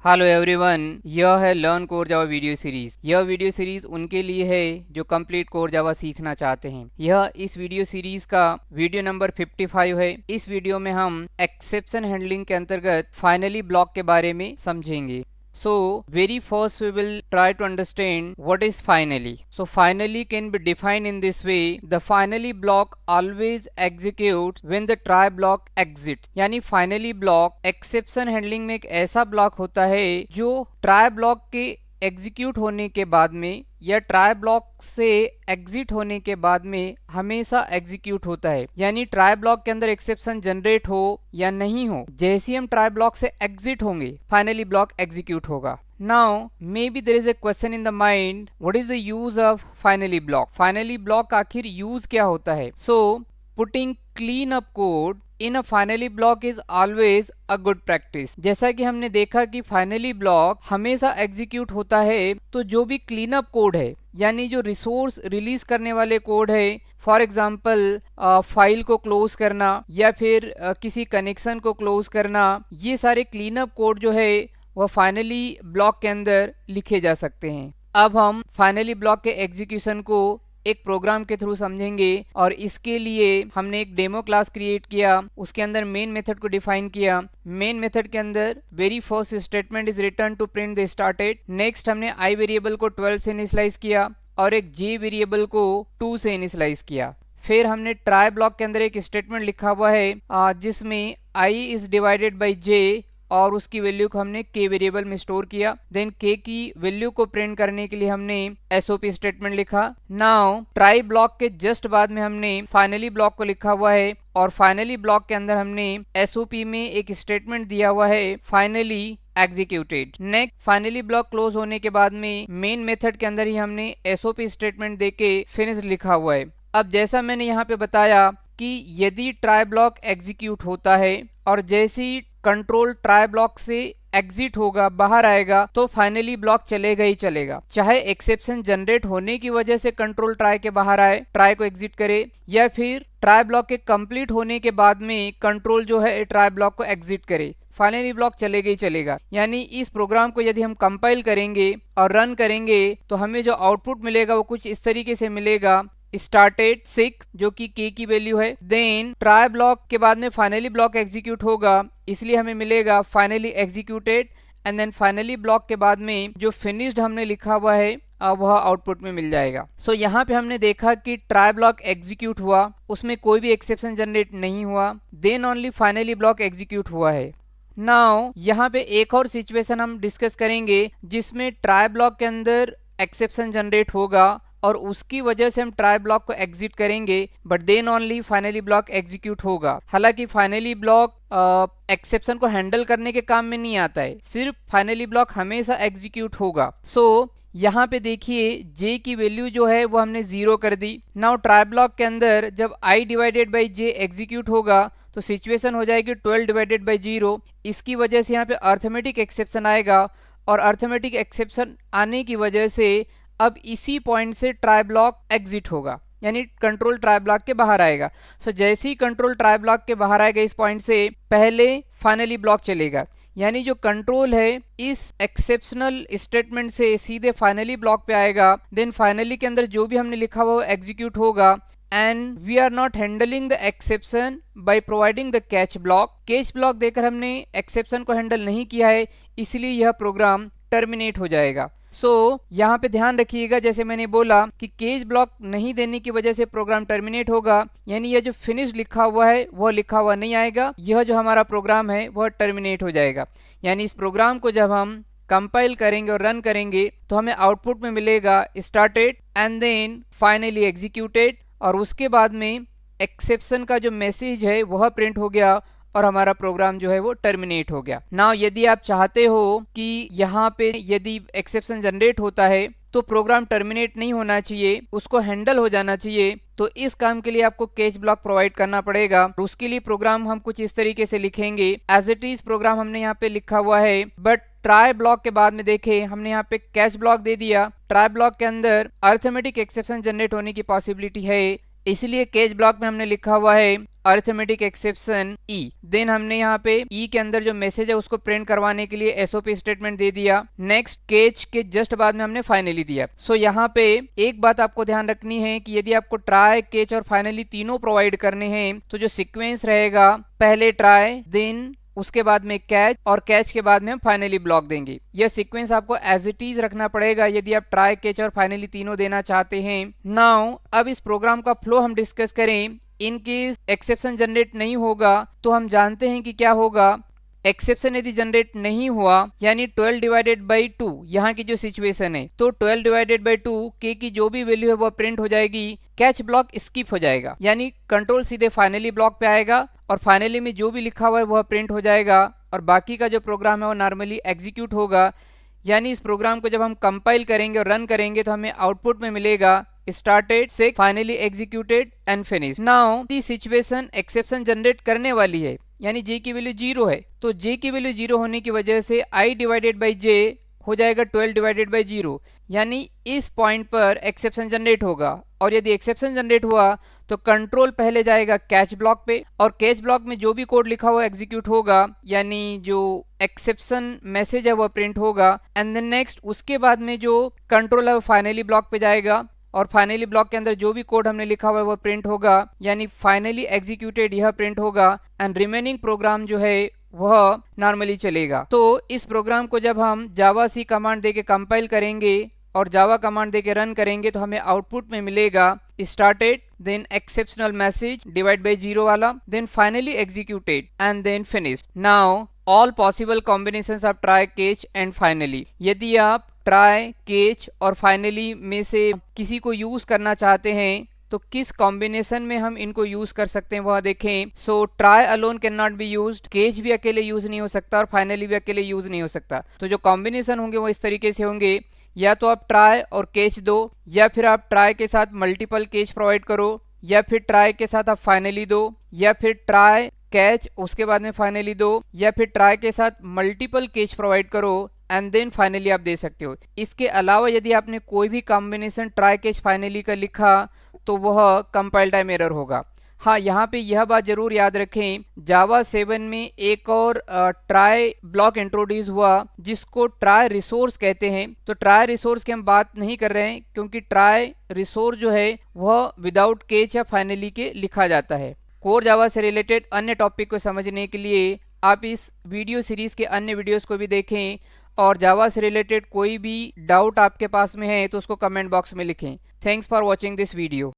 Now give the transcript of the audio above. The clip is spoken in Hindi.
हेलो एवरीवन, यह है learn core Java video series. यह वीडियो सीरीज उनके लिए है जो कंप्लीट कोर जावा सीखना चाहते हैं। यह इस वीडियो सीरीज का वीडियो नंबर 55 है। इस वीडियो में हम एक्सेप्शन हैंडलिंग के अंतर्गत फाइनली ब्लॉक के बारे में समझेंगे। So very first we will try to understand what is finally. So finally can be defined in this way: the finally block always executes when the try block exits. यानी finally block exception handling में एक ऐसा ब्लॉक होता है जो try block के एग्जीक्यूट होने के बाद में या ट्राई ब्लॉक से एग्जिट होने के बाद में हमेशा एग्जीक्यूट होता है। यानी ट्राई ब्लॉक के अंदर एक्सेप्शन जनरेट हो या नहीं हो, जैसे ही हम ट्राई ब्लॉक से एग्जिट होंगे फाइनली ब्लॉक एग्जीक्यूट होगा। Now maybe there is a question in the mind, what is the use of finally block? Finally block आखिर यूज क्या होता है? So putting clean up code in a finally block is always a good practice. जैसा कि हमने देखा कि फाइनली ब्लॉक हमेशा एग्जीक्यूट होता है, तो जो भी क्लीन अप कोड है यानी जो रिसोर्स रिलीज करने वाले कोड है, फॉर एग्जाम्पल फाइल को क्लोज करना या फिर किसी कनेक्शन को क्लोज करना, ये सारे क्लीन अप कोड जो है वह फाइनली ब्लॉक के अंदर लिखे जा सकते हैं। अब हम फाइनली ब्लॉक के एग्जीक्यूशन को एक प्रोग्राम के थ्रू समझेंगे और इसके लिए हमने एक डेमो क्लास क्रिएट किया, उसके अंदर मेन मेथड को डिफाइन किया। मेन मेथड के अंदर very first statement is return to print the started. Next हमने आई वेरिएबल को 12 से इनिशियलाइज किया और एक जे वेरिएबल को 2 से इनिशियलाइज किया। फिर हमने ट्राई ब्लॉक के अंदर एक स्टेटमेंट लिखा हुआ है जिसमें आई इज डिवाइडेड बाई जे और उसकी वैल्यू को हमने के वेरिएबल में स्टोर किया। देन के की वैल्यू को प्रिंट करने के लिए हमने एसओपी स्टेटमेंट लिखा। नाउ ट्राई ब्लॉक के जस्ट बाद में हमने फाइनली ब्लॉक को लिखा हुआ है और फाइनली ब्लॉक के अंदर हमने एसओपी में एक स्टेटमेंट दिया हुआ है finally executed. Next finally block close होने के बाद में मेन मेथड के अंदर ही हमने एसओपी स्टेटमेंट देके फिनिश लिखा हुआ है। अब जैसा मैंने यहाँ पे बताया कि यदि ट्राई ब्लॉक एग्जीक्यूट होता है और जैसे ही कंट्रोल ट्राई ब्लॉक से एग्जिट होगा, बाहर आएगा, तो फाइनली ब्लॉक चलेगा ही चलेगा। चाहे एक्सेप्शन जनरेट होने की वजह से कंट्रोल ट्राई के बाहर आए, ट्राई को एग्जिट करे, या फिर ट्राई ब्लॉक के कंप्लीट होने के बाद में कंट्रोल जो है ट्राई ब्लॉक को एग्जिट करे, फाइनली ब्लॉक चलेगा ही चलेगा। यानी इस प्रोग्राम को यदि हम कंपाइल करेंगे और रन करेंगे तो हमें जो आउटपुट मिलेगा वो कुछ इस तरीके से मिलेगा: स्टार्टेड 6 जो कि के की वैल्यू है। देन ट्राई ब्लॉक के बाद में फाइनली ब्लॉक एग्जीक्यूट होगा, इसलिए हमें मिलेगा finally executed. And then finally block के बाद में जो फिनिश्ड हमने लिखा हुआ है वह आउटपुट में मिल जाएगा। सो यहाँ पे हमने देखा कि ट्राई ब्लॉक एग्जीक्यूट हुआ, उसमें कोई भी एक्सेप्शन जनरेट नहीं हुआ, then only finally block execute हुआ है। नाउ यहाँ पे एक और सिचुएशन हम डिस्कस करेंगे जिसमें ट्राई ब्लॉक के अंदर एक्सेप्शन जनरेट होगा और उसकी वजह से हम ट्राई ब्लॉक को एग्जिट करेंगे, but then only finally block execute होगा। हालांकि फाइनली ब्लॉक एक्सेप्शन को हैंडल करने के काम में नहीं आता है, सिर्फ फाइनली ब्लॉक हमेशा एग्जीक्यूट होगा। सो यहाँ पे देखिए जे की वैल्यू जो है वो हमने 0 कर दी। नाउ ट्राई ब्लॉक के अंदर जब I divided by J execute होगा तो सिचुएशन हो जाएगी 12 डिवाइडेड बाई 0। इसकी वजह से यहाँ पे अर्थमेटिक एक्सेप्शन आएगा और अर्थमेटिक एक्सेप्शन आने की वजह से अब इसी पॉइंट से ट्राई ब्लॉक एग्जिट होगा, यानी कंट्रोल ट्राई ब्लॉक के बाहर आएगा। सो जैसे ही कंट्रोल ट्राई ब्लॉक के बाहर आएगा इस पॉइंट से, पहले फाइनली ब्लॉक चलेगा, यानी जो कंट्रोल है इस एक्सेप्शनल स्टेटमेंट से सीधे फाइनली ब्लॉक पे आएगा। देन फाइनली के अंदर जो भी हमने लिखा हुआ वो एग्जीक्यूट होगा and we are not handling the exception by providing the catch block. Catch block देकर हमने एक्सेप्शन को हैंडल नहीं किया है, इसलिए यह प्रोग्राम टर्मिनेट हो जाएगा। यहाँ पे ध्यान रखिएगा, जैसे मैंने बोला कि केज ब्लॉक नहीं देने की वजह से प्रोग्राम टर्मिनेट होगा, यानी यह जो फिनिश लिखा हुआ है वह लिखा हुआ नहीं आएगा, यह जो हमारा प्रोग्राम है वह टर्मिनेट हो जाएगा। यानी इस प्रोग्राम को जब हम कंपाइल करेंगे और रन करेंगे तो हमें आउटपुट में मिलेगा started and then finally executed, और उसके बाद में एक्सेप्शन का जो मैसेज है वह प्रिंट हो गया और हमारा प्रोग्राम जो है वो टर्मिनेट हो गया। नाउ यदि आप चाहते हो कि यहाँ पे यदि एक्सेप्शन जनरेट होता है तो प्रोग्राम टर्मिनेट नहीं होना चाहिए, उसको हैंडल हो जाना चाहिए, तो इस काम के लिए आपको कैच ब्लॉक प्रोवाइड करना पड़ेगा। उसके लिए प्रोग्राम हम कुछ इस तरीके से लिखेंगे। एज इट इज प्रोग्राम हमने यहाँ पे लिखा हुआ है, बट ट्राई ब्लॉक के बाद में देखे हमने यहाँ पे कैच ब्लॉक दे दिया। ट्राई ब्लॉक के अंदर अर्थमेटिक एक्सेप्शन जनरेट होने की पॉसिबिलिटी है, इसलिए कैच ब्लॉक में हमने लिखा हुआ है अरिथमेटिक एक्सेप्शन ई। देन हमने यहाँ पे ई के अंदर जो मैसेज है उसको प्रिंट करवाने के लिए एसओपी स्टेटमेंट दे दिया। नेक्स्ट केच के जस्ट बाद में हमने फाइनली दिया। सो यहाँ पे एक बात आपको ध्यान रखनी है कि यदि आपको ट्राई, केच और फाइनली तीनों प्रोवाइड करने हैं तो जो सीक्वेंस रहेगा, पहले ट्राई, देन उसके बाद में कैच और कैच के बाद में हम फाइनली ब्लॉक देंगे। यह सीक्वेंस आपको एज इट इज रखना पड़ेगा यदि आप ट्राई, कैच और फाइनली तीनों देना चाहते हैं। नाउ अब इस प्रोग्राम का फ्लो हम डिस्कस करें। इन केस एक्सेप्शन जनरेट नहीं होगा तो हम जानते हैं कि क्या होगा। एक्सेप्शन यदि जनरेट नहीं हुआ यानी 12 डिवाइडेड बाई 2 यहाँ की जो सिचुएशन है, तो 12 डिवाइडेड बाई 2 के की जो भी वैल्यू है वो प्रिंट हो जाएगी। कैच ब्लॉक स्किप हो जाएगा यानी कंट्रोल सीधे फाइनली ब्लॉक पे आएगा और फाइनली में जो भी लिखा हुआ है वह प्रिंट हो जाएगा और बाकी का जो प्रोग्राम है वो नॉर्मली एग्जीक्यूट होगा। यानी इस प्रोग्राम को जब हम कंपाइल करेंगे और रन करेंगे तो हमें आउटपुट में मिलेगा स्टार्टेड से finally executed and finish. Now the situation exception generate करने वाली है यानी जे की वैल्यू 0 है, तो जे की वैल्यू 0 होने की वजह से आई डिवाइडेड बाई जे हो जाएगा 12 डिवाइडेड बाई 0 यानी इस पॉइंट पर एक्सेप्शन जनरेट होगा। और यदि एक्सेप्शन जनरेट हुआ तो कंट्रोल पहले जाएगा कैच ब्लॉक पे और कैच ब्लॉक में जो भी कोड लिखा हुआ एग्जीक्यूट होगा यानी जो एक्सेप्शन मैसेज है वो प्रिंट होगा। एंड देन नेक्स्ट उसके बाद में जो कंट्रोल है वो फाइनली ब्लॉक पे जाएगा और फाइनली ब्लॉक के अंदर जो भी कोड हमने लिखा हुआ है वो प्रिंट होगा यानी फाइनली एग्जीक्यूटेड यह प्रिंट होगा एंड रिमेनिंग प्रोग्राम जो है वह नॉर्मली चलेगा। तो इस प्रोग्राम को जब हम जावा सी कमांड देके कंपाइल करेंगे और जावा कमांड देके रन करेंगे तो हमें आउटपुट में मिलेगा started, then exceptional message divide by 0 वाला, then finally executed and then finished. Now all possible combinations of try, catch and finally. यदि आप ट्राई, केच और फाइनली में से किसी को यूज करना चाहते हैं तो किस कॉम्बिनेशन में हम इनको यूज कर सकते हैं वह देखें। So try alone can not be used, केच भी अकेले यूज नहीं हो सकता और फाइनली भी अकेले यूज नहीं हो सकता। तो जो कॉम्बिनेशन होंगे वो इस तरीके से होंगे, या तो आप ट्राई और केच दो, या फिर आप ट्राई के साथ मल्टीपल केच प्रोवाइड करो, या फिर ट्राई के साथ आप फाइनली दो, या फिर ट्राई कैच उसके बाद में फाइनली दो, या फिर ट्राई के साथ मल्टीपल केच प्रोवाइड करो एंड देन फाइनली आप दे सकते हो। इसके अलावा यदि आपने कोई भी कॉम्बिनेशन ट्राई कैच फाइनली का लिखा तो वह कंपाइल टाइम एरर होगा। हाँ, यहाँ पे यह बात जरूर याद रखें, जावा 7 में एक और ट्राई ब्लॉक इंट्रोड्यूस हुआ जिसको ट्राई रिसोर्स कहते हैं। तो ट्राई रिसोर्स की हम बात नहीं कर रहे हैं क्योंकि ट्राई रिसोर्स जो है वह विदाउट केच या फाइनली के लिखा जाता है। कोर जावा से रिलेटेड अन्य टॉपिक को समझने के लिए आप इस वीडियो सीरीज के अन्य वीडियोस को भी देखें और जावा से रिलेटेड कोई भी डाउट आपके पास में है तो उसको कमेंट बॉक्स में लिखें। Thanks for watching this video.